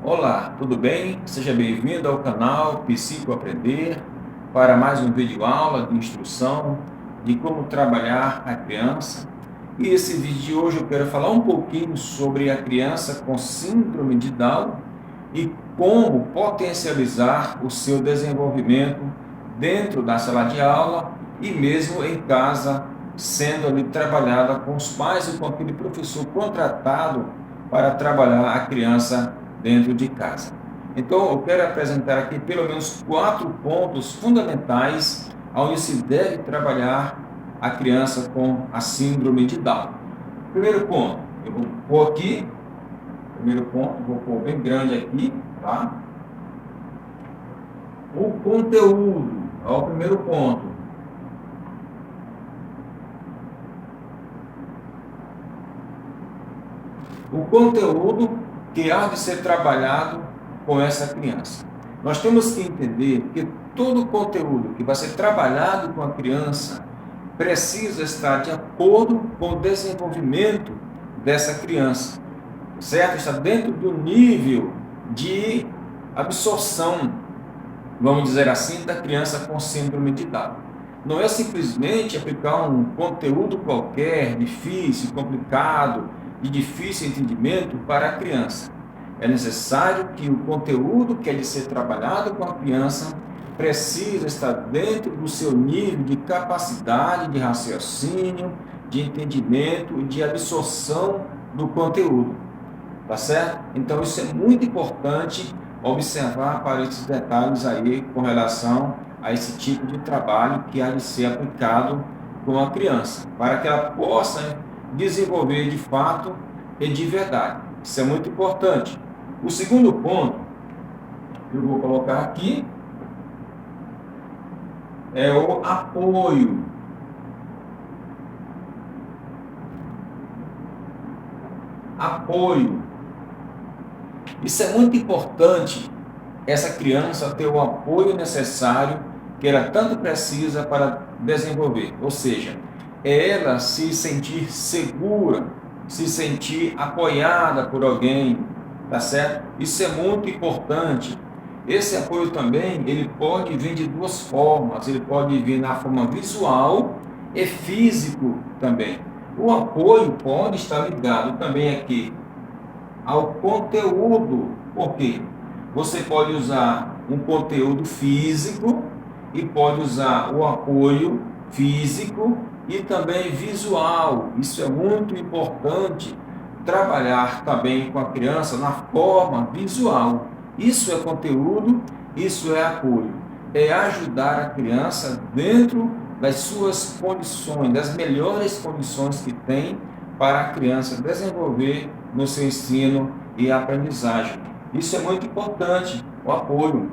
Olá, tudo bem? Seja bem-vindo ao canal Psico Aprender para mais um vídeo aula de instrução de como trabalhar a criança. E esse vídeo de hoje eu quero falar um pouquinho sobre a criança com síndrome de Down e como potencializar o seu desenvolvimento dentro da sala de aula e mesmo em casa, sendo ali trabalhada com os pais e com aquele professor contratado para trabalhar a criança dentro de casa. Então, eu quero apresentar aqui pelo menos 4 pontos fundamentais onde se deve trabalhar a criança com a síndrome de Down. Primeiro ponto, eu vou pôr aqui, primeiro ponto, vou pôr bem grande aqui, tá? O conteúdo, é o primeiro ponto. O conteúdo que há de ser trabalhado com essa criança. Nós temos que entender que todo o conteúdo que vai ser trabalhado com a criança precisa estar de acordo com o desenvolvimento dessa criança, certo? Está dentro do nível de absorção, vamos dizer assim, da criança com síndrome de Down. Não é simplesmente aplicar um conteúdo qualquer, difícil, complicado, de difícil entendimento para a criança. É necessário que o conteúdo que é de ser trabalhado com a criança precisa estar dentro do seu nível de capacidade de raciocínio, de entendimento e de absorção do conteúdo. Tá certo? Então isso é muito importante observar para esses detalhes aí com relação a esse tipo de trabalho que há de ser aplicado com a criança, para que ela possa desenvolver de fato e de verdade. Isso é muito importante. O segundo ponto que eu vou colocar aqui é o apoio. Apoio. Isso é muito importante, essa criança ter o apoio necessário que ela tanto precisa para desenvolver. Ou seja, é ela se sentir segura, se sentir apoiada por alguém, tá certo? Isso é muito importante. Esse apoio também, ele pode vir de duas formas, ele pode vir na forma visual e físico também. O apoio pode estar ligado também aqui ao conteúdo, porque você pode usar um conteúdo físico e pode usar o apoio físico e também visual. Isso é muito importante, trabalhar também com a criança na forma visual. Isso é conteúdo, isso é apoio. É ajudar a criança dentro das suas condições, das melhores condições que tem para a criança desenvolver no seu ensino e aprendizagem. Isso é muito importante, o apoio.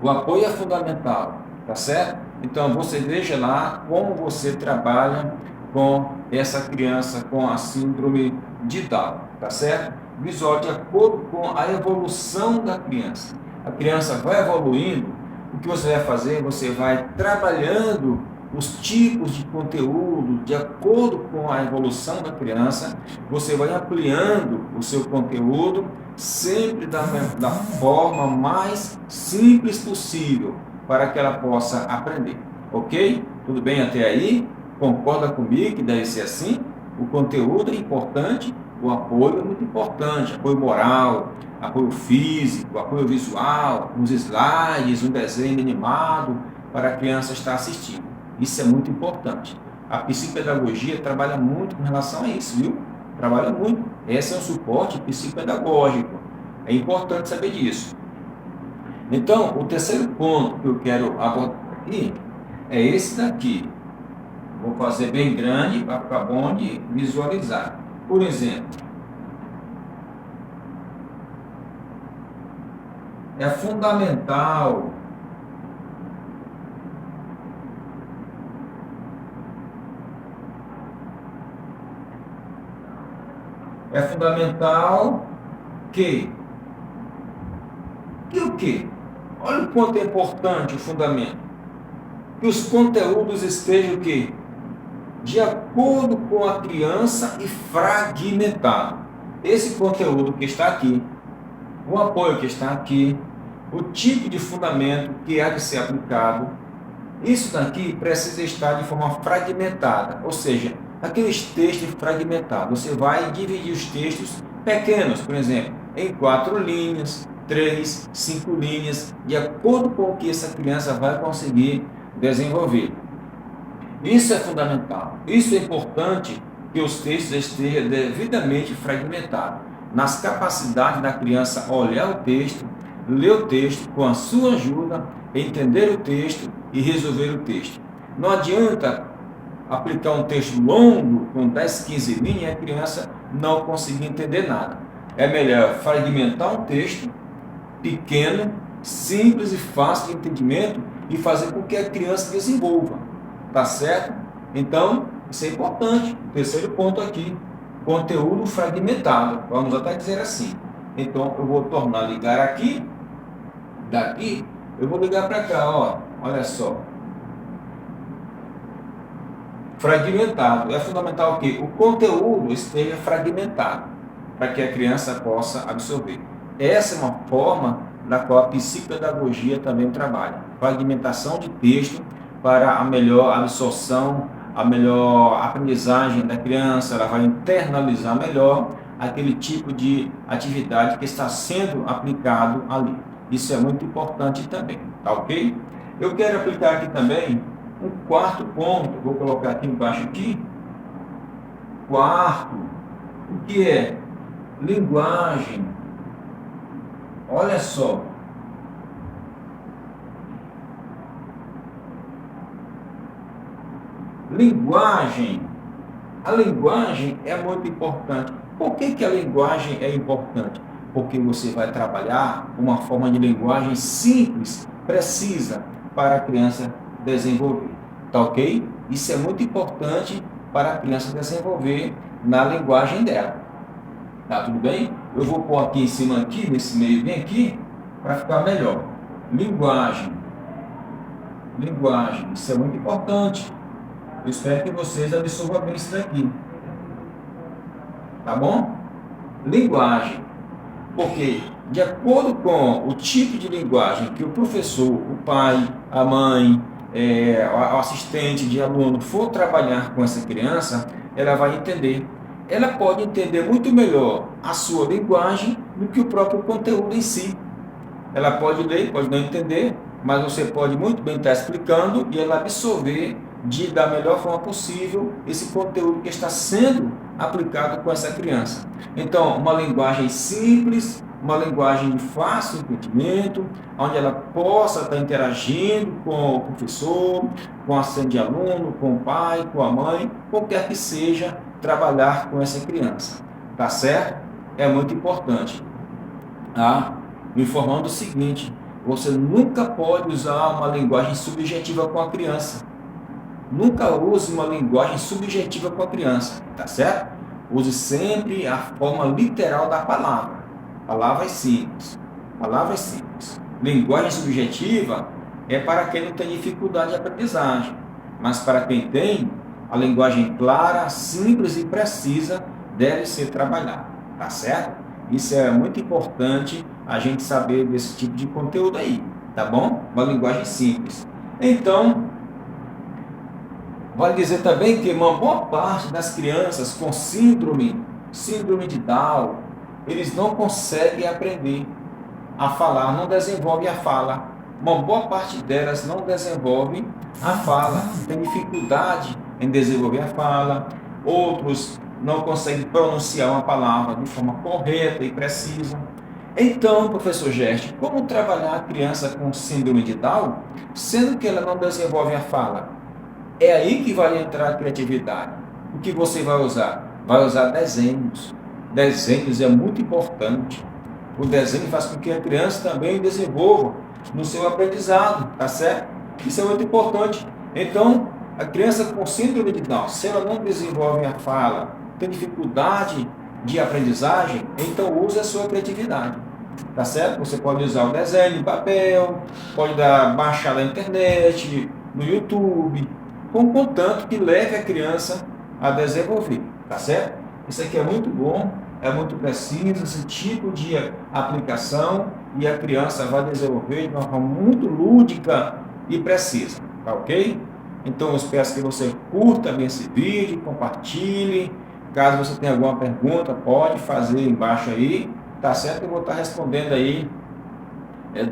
O apoio é fundamental, tá certo? Então você veja lá como você trabalha com essa criança com a síndrome de Down, tá certo? Visual de acordo com a evolução da criança. A criança vai evoluindo, o que você vai fazer? Você vai trabalhando os tipos de conteúdo de acordo com a evolução da criança, você vai ampliando o seu conteúdo sempre da forma mais simples possível para que ela possa aprender, ok? Tudo bem até aí? Concorda comigo que deve ser assim? O conteúdo é importante, o apoio é muito importante, apoio moral, apoio físico, apoio visual, uns slides, um desenho animado para a criança estar assistindo. Isso é muito importante. A psicopedagogia trabalha muito com relação a isso, viu? Trabalha muito. Esse é um suporte psicopedagógico. É importante saber disso. Então, o terceiro ponto que eu quero abordar aqui é esse daqui. Vou fazer bem grande para ficar bom de visualizar. Por exemplo, é fundamental que o quê? Olha o quanto é importante o fundamento. Que os conteúdos estejam o quê? De acordo com a criança e fragmentado. Esse conteúdo que está aqui o apoio que está aqui, o tipo de fundamento que há de ser aplicado. Isso daqui precisa estar de forma fragmentada, ou seja, aqueles textos fragmentados. Você vai dividir os textos pequenos, por exemplo, em 4 linhas, 3, 5 linhas, de acordo com o que essa criança vai conseguir desenvolver. Isso é fundamental. Isso é importante, que os textos estejam devidamente fragmentados, nas capacidades da criança olhar o texto, ler o texto com a sua ajuda, entender o texto e resolver o texto. Não adianta aplicar um texto longo, com 10, 15 linhas, e a criança não conseguir entender nada. É melhor fragmentar um texto pequeno, simples e fácil de entendimento e fazer com que a criança desenvolva. Tá certo? Então, isso é importante. O terceiro ponto aqui, conteúdo fragmentado. Vamos até dizer assim. Então, eu vou tornar ligar aqui, daqui, eu vou ligar para cá, ó. Olha só. Fragmentado. É fundamental que o conteúdo esteja fragmentado, para que a criança possa absorver. Essa é uma forma da qual a psicopedagogia também trabalha. Fragmentação de texto para a melhor absorção, a melhor aprendizagem da criança. Ela vai internalizar melhor aquele tipo de atividade que está sendo aplicado ali. Isso é muito importante também, tá ok? Eu quero aplicar aqui também um quarto ponto, vou colocar aqui embaixo aqui. Quarto, o que é? Linguagem. Olha só. Linguagem. A linguagem é muito importante. Por que a linguagem é importante? Porque você vai trabalhar uma forma de linguagem simples, precisa, para a criança desenvolver. Tá ok? Isso é muito importante para a criança desenvolver na linguagem dela. Tá tudo bem? Eu vou pôr aqui em cima, aqui, nesse meio, bem aqui, para ficar melhor. Linguagem. Linguagem. Isso é muito importante. Eu espero que vocês absorvam bem isso daqui. Tá bom? Linguagem. Porque, de acordo com o tipo de linguagem que o professor, o pai, a mãe, o assistente de aluno for trabalhar com essa criança, ela vai entender. Ela pode entender muito melhor a sua linguagem do que o próprio conteúdo em si. Ela pode ler, pode não entender, mas você pode muito bem estar explicando e ela absorver da melhor forma possível esse conteúdo que está sendo aplicado com essa criança. Então, uma linguagem simples, uma linguagem de fácil entendimento, onde ela possa estar interagindo com o professor, com a assistente de aluno, com o pai, com a mãe, qualquer que seja, trabalhar com essa criança. Tá certo? É muito importante. Tá? Informando o seguinte, você nunca pode usar uma linguagem subjetiva com a criança. Nunca use uma linguagem subjetiva com a criança, tá certo? Use sempre a forma literal da palavra. Palavras simples. Palavras simples. Linguagem subjetiva é para quem não tem dificuldade de aprendizagem. Mas para quem tem, a linguagem clara, simples e precisa deve ser trabalhada, tá certo? Isso é muito importante a gente saber desse tipo de conteúdo aí, tá bom? Uma linguagem simples. Então, vale dizer também que uma boa parte das crianças com síndrome de Down, eles não conseguem aprender a falar, não desenvolvem a fala. Uma boa parte delas não desenvolve a fala, tem dificuldade em desenvolver a fala. Outros não conseguem pronunciar uma palavra de forma correta e precisa. Então, professor Gerste, como trabalhar a criança com síndrome de Down, sendo que ela não desenvolve a fala? É aí que vai entrar a criatividade. O que você vai usar? Vai usar desenhos. Desenhos é muito importante. O desenho faz com que a criança também desenvolva no seu aprendizado, tá certo? Isso é muito importante. Então, a criança com síndrome de Down, se ela não desenvolve a fala, tem dificuldade de aprendizagem, então use a sua criatividade, tá certo? Você pode usar o desenho em papel, pode baixar na internet, no YouTube, contanto que leve a criança a desenvolver, tá certo? Isso aqui é muito bom, é muito preciso esse tipo de aplicação e a criança vai desenvolver de uma forma muito lúdica e precisa, tá ok? Então eu espero que você curta bem esse vídeo, compartilhe. Caso você tenha alguma pergunta, pode fazer embaixo aí, tá certo? Eu vou estar respondendo aí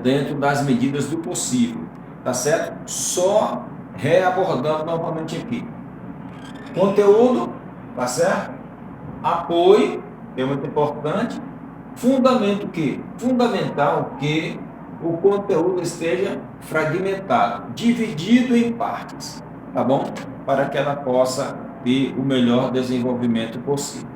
dentro das medidas do possível, tá certo? Só reabordando novamente aqui. Conteúdo, tá certo? Apoio, é muito importante. Fundamento que? Fundamental que o conteúdo esteja fragmentado, dividido em partes, tá bom? Para que ela possa ter o melhor desenvolvimento possível,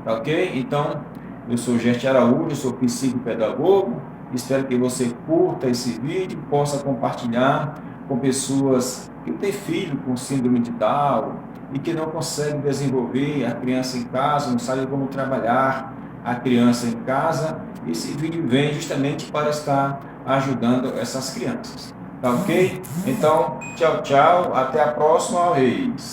tá ok? Então, eu sou Gerti Araújo, sou psicopedagogo, espero que você curta esse vídeo, possa compartilhar com pessoas que têm filho com síndrome de Down e que não conseguem desenvolver a criança em casa, não sabem como trabalhar a criança em casa. Esse vídeo vem justamente para estar ajudando essas crianças, tá ok? Então, tchau, tchau, até a próxima vez.